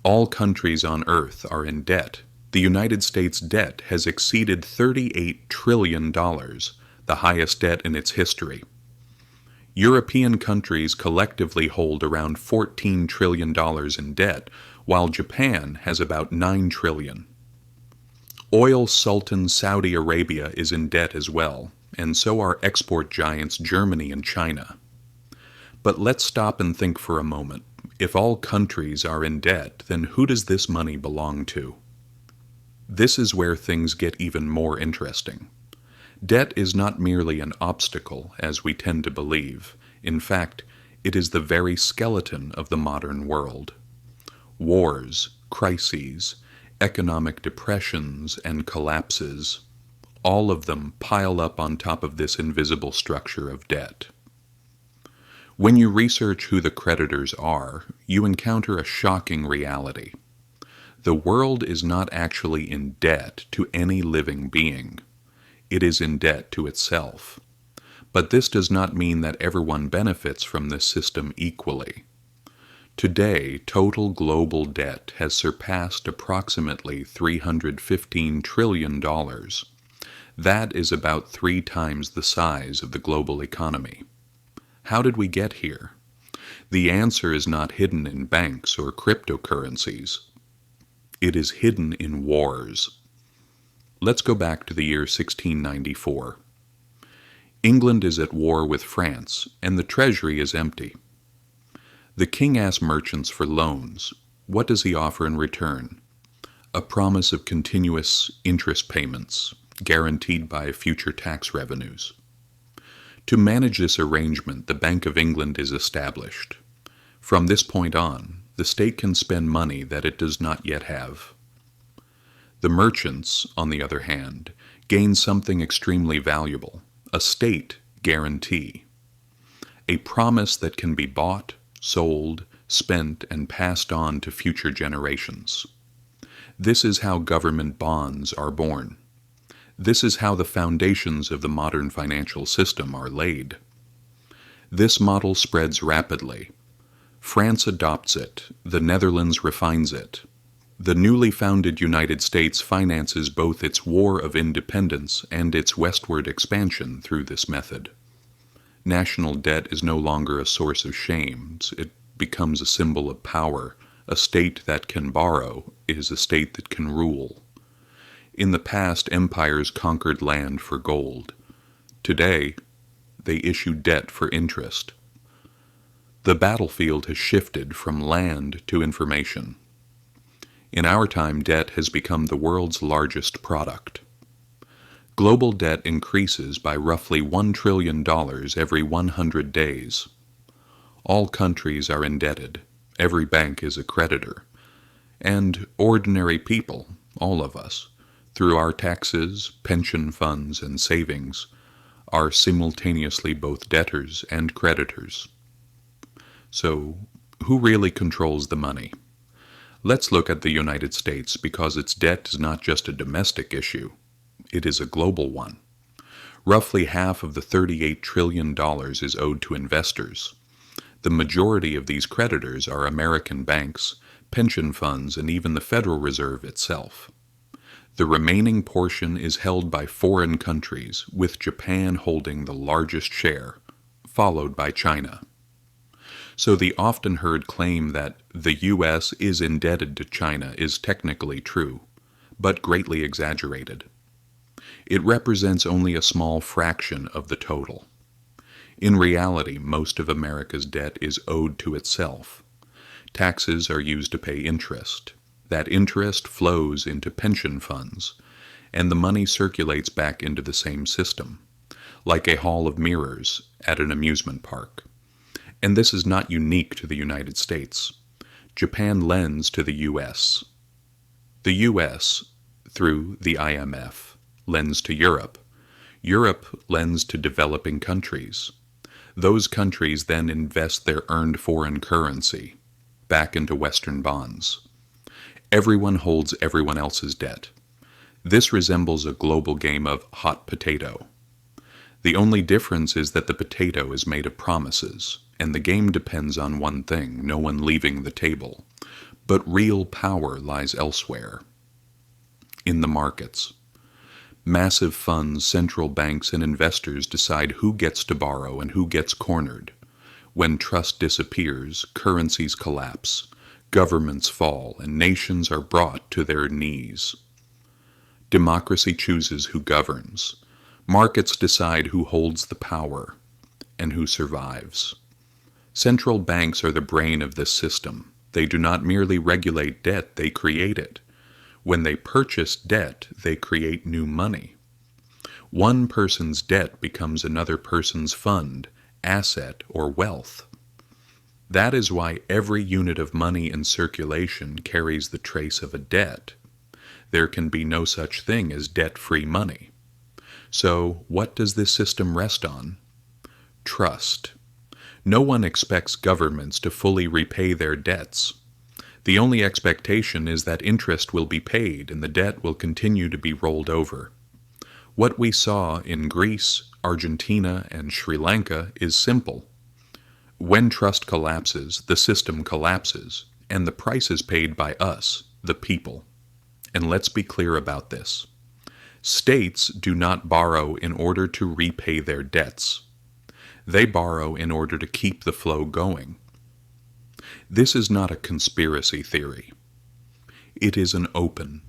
All countries on Earth are in debt. The United States debt has exceeded $38 trillion, the highest debt in its history. European countries collectively hold around $14 trillion in debt, while Japan has about $9 trillion. Oil Sultan Saudi Arabia is in debt as well, and so are export giants Germany and China. But let's stop and think for a moment. If all countries are in debt, then who does this money belong to? This is where things get even more interesting. Debt is not merely an obstacle, as we tend to believe. In fact, it is the very skeleton of the modern world. Wars, crises, economic depressions, and collapses, all of them pile up on top of this invisible structure of debt. When you research who the creditors are, you encounter a shocking reality. The world is not actually in debt to any living being. It is in debt to itself. But this does not mean that everyone benefits from this system equally. Today, total global debt has surpassed approximately $315 trillion. That is about 3 times the size of the global economy. How did we get here? The answer is not hidden in banks or cryptocurrencies. It is hidden in wars. Let's go back to the year 1694. England is at war with France, and the treasury is empty. The king asks merchants for loans. What does he offer in return? A promise of continuous interest payments, guaranteed by future tax revenues. To manage this arrangement, the Bank of England is established. From this point on, the state can spend money that it does not yet have. The merchants, on the other hand, gain something extremely valuable, a state guarantee. A promise that can be bought, sold, spent, and passed on to future generations. This is how government bonds are born. This is how the foundations of the modern financial system are laid. This model spreads rapidly. France adopts it, the Netherlands refines it. The newly founded United States finances both its war of independence and its westward expansion through this method. National debt is no longer a source of shame. It becomes a symbol of power. A state that can borrow is a state that can rule. In the past, empires conquered land for gold. Today, they issue debt for interest. The battlefield has shifted from land to information. In our time, debt has become the world's largest product. Global debt increases by roughly $1 trillion every 100 days. All countries are indebted. Every bank is a creditor. And ordinary people, all of us, through our taxes, pension funds, and savings, are simultaneously both debtors and creditors. So, who really controls the money? Let's look at the United States, because its debt is not just a domestic issue, it is a global one. Roughly half of the $38 trillion is owed to investors. The majority of these creditors are American banks, pension funds, and even the Federal Reserve itself. The remaining portion is held by foreign countries, with Japan holding the largest share, followed by China. So the often heard claim that the U.S. is indebted to China is technically true, but greatly exaggerated. It represents only a small fraction of the total. In reality, most of America's debt is owed to itself. Taxes are used to pay interest. That interest flows into pension funds, and the money circulates back into the same system, like a hall of mirrors at an amusement park. And this is not unique to the United States. Japan lends to the U.S. The U.S., through the IMF, lends to Europe. Europe lends to developing countries. Those countries then invest their earned foreign currency back into Western bonds. Everyone holds everyone else's debt. This resembles a global game of hot potato. The only difference is that the potato is made of promises, and the game depends on one thing, no one leaving the table. But real power lies elsewhere, in the markets. Massive funds, central banks, and investors decide who gets to borrow and who gets cornered. When trust disappears, currencies collapse, governments fall, and nations are brought to their knees. Democracy chooses who governs. Markets decide who holds the power and who survives. Central banks are the brain of this system. They do not merely regulate debt, they create it. When they purchase debt, they create new money. One person's debt becomes another person's fund, asset, or wealth. That is why every unit of money in circulation carries the trace of a debt. There can be no such thing as debt-free money. So, what does this system rest on? Trust. No one expects governments to fully repay their debts. The only expectation is that interest will be paid and the debt will continue to be rolled over. What we saw in Greece, Argentina, and Sri Lanka is simple. When trust collapses, the system collapses, and the price is paid by us, the people. And let's be clear about this. States do not borrow in order to repay their debts. They borrow in order to keep the flow going. This is not a conspiracy theory. It is an open,